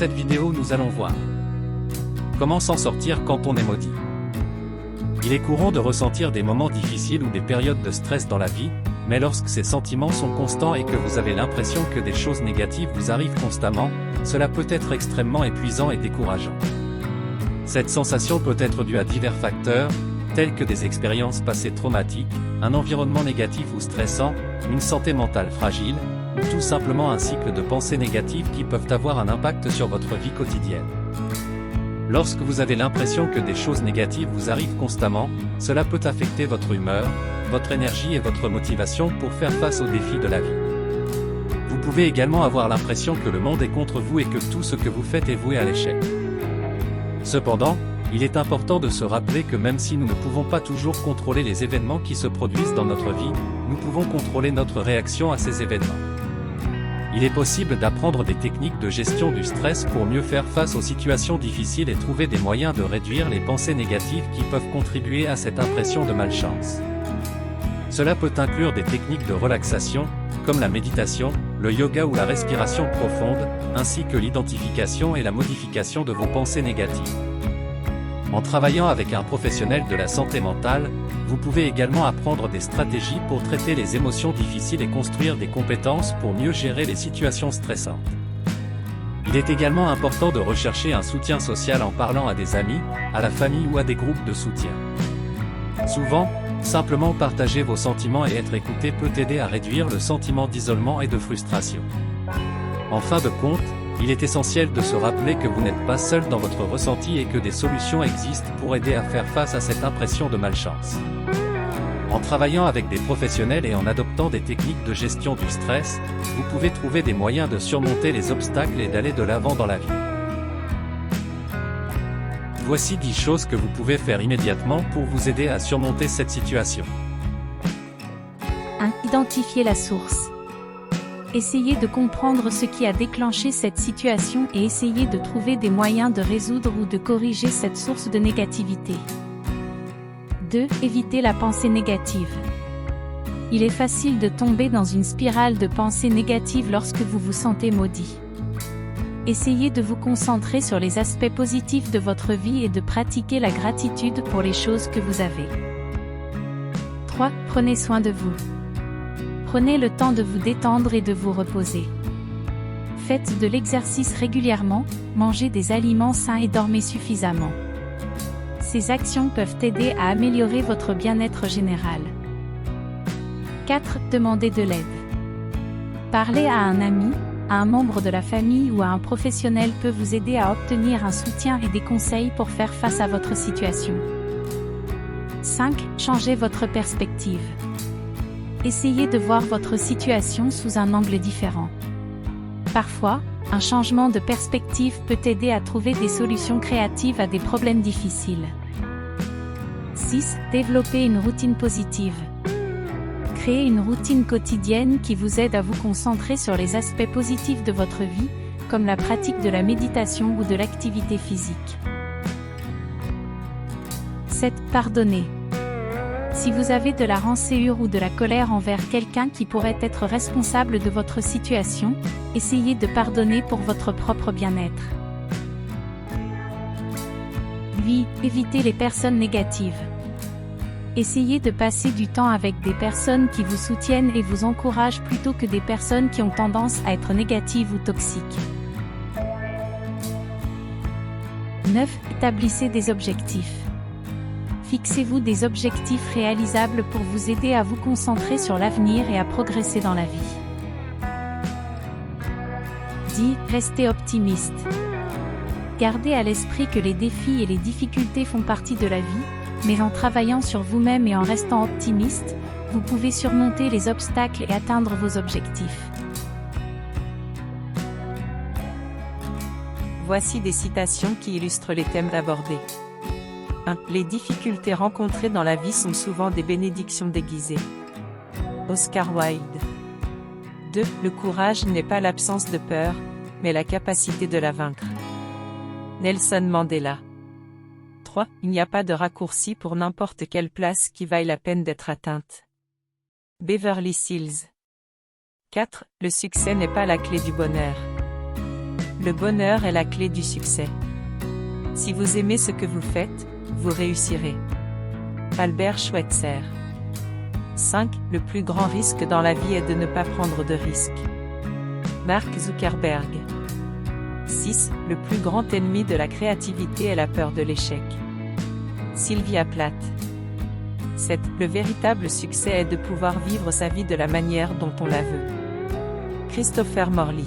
cette vidéo nous allons voir comment s'en sortir quand on est maudit. Il est courant de ressentir des moments difficiles ou des périodes de stress dans la vie, mais lorsque ces sentiments sont constants et que vous avez l'impression que des choses négatives vous arrivent constamment, cela peut être extrêmement épuisant et décourageant. Cette sensation peut être due à divers facteurs, tels que des expériences passées traumatiques, un environnement négatif ou stressant, une santé mentale fragile, ou tout simplement un cycle de pensées négatives qui peuvent avoir un impact sur votre vie quotidienne. Lorsque vous avez l'impression que des choses négatives vous arrivent constamment, cela peut affecter votre humeur, votre énergie et votre motivation pour faire face aux défis de la vie. Vous pouvez également avoir l'impression que le monde est contre vous et que tout ce que vous faites est voué à l'échec. Cependant, il est important de se rappeler que même si nous ne pouvons pas toujours contrôler les événements qui se produisent dans notre vie, nous pouvons contrôler notre réaction à ces événements. Il est possible d'apprendre des techniques de gestion du stress pour mieux faire face aux situations difficiles et trouver des moyens de réduire les pensées négatives qui peuvent contribuer à cette impression de malchance. Cela peut inclure des techniques de relaxation, comme la méditation, le yoga ou la respiration profonde, ainsi que l'identification et la modification de vos pensées négatives. En travaillant avec un professionnel de la santé mentale, vous pouvez également apprendre des stratégies pour traiter les émotions difficiles et construire des compétences pour mieux gérer les situations stressantes. Il est également important de rechercher un soutien social en parlant à des amis, à la famille ou à des groupes de soutien. Souvent, simplement partager vos sentiments et être écouté peut aider à réduire le sentiment d'isolement et de frustration. En fin de compte, il est essentiel de se rappeler que vous n'êtes pas seul dans votre ressenti et que des solutions existent pour aider à faire face à cette impression de malchance. En travaillant avec des professionnels et en adoptant des techniques de gestion du stress, vous pouvez trouver des moyens de surmonter les obstacles et d'aller de l'avant dans la vie. Voici 10 choses que vous pouvez faire immédiatement pour vous aider à surmonter cette situation. 1. Identifier la source. Essayez de comprendre ce qui a déclenché cette situation et essayez de trouver des moyens de résoudre ou de corriger cette source de négativité. 2. Évitez la pensée négative. Il est facile de tomber dans une spirale de pensées négatives lorsque vous vous sentez maudit. Essayez de vous concentrer sur les aspects positifs de votre vie et de pratiquer la gratitude pour les choses que vous avez. 3. Prenez soin de vous. Prenez le temps de vous détendre et de vous reposer. Faites de l'exercice régulièrement, mangez des aliments sains et dormez suffisamment. Ces actions peuvent aider à améliorer votre bien-être général. 4. Demandez de l'aide. Parler à un ami, à un membre de la famille ou à un professionnel peut vous aider à obtenir un soutien et des conseils pour faire face à votre situation. 5. Changez votre perspective. Essayez de voir votre situation sous un angle différent. Parfois, un changement de perspective peut aider à trouver des solutions créatives à des problèmes difficiles. 6. Développez une routine positive. Créez une routine quotidienne qui vous aide à vous concentrer sur les aspects positifs de votre vie, comme la pratique de la méditation ou de l'activité physique. 7. Pardonnez. Si vous avez de la rancœur ou de la colère envers quelqu'un qui pourrait être responsable de votre situation, essayez de pardonner pour votre propre bien-être. 8. Évitez les personnes négatives. Essayez de passer du temps avec des personnes qui vous soutiennent et vous encouragent plutôt que des personnes qui ont tendance à être négatives ou toxiques. 9. Établissez des objectifs. Fixez-vous des objectifs réalisables pour vous aider à vous concentrer sur l'avenir et à progresser dans la vie. 10. Restez optimiste. Gardez à l'esprit que les défis et les difficultés font partie de la vie, mais en travaillant sur vous-même et en restant optimiste, vous pouvez surmonter les obstacles et atteindre vos objectifs. Voici des citations qui illustrent les thèmes abordés. 1. Les difficultés rencontrées dans la vie sont souvent des bénédictions déguisées. Oscar Wilde. 2. Le courage n'est pas l'absence de peur, mais la capacité de la vaincre. Nelson Mandela. 3. Il n'y a pas de raccourci pour n'importe quelle place qui vaille la peine d'être atteinte. Beverly Hills. 4. Le succès n'est pas la clé du bonheur. Le bonheur est la clé du succès. Si vous aimez ce que vous faites, vous réussirez. Albert Schweitzer. 5. Le plus grand risque dans la vie est de ne pas prendre de risques. Mark Zuckerberg. 6. Le plus grand ennemi de la créativité est la peur de l'échec. Sylvia Plath. 7. Le véritable succès est de pouvoir vivre sa vie de la manière dont on la veut. Christopher Morley.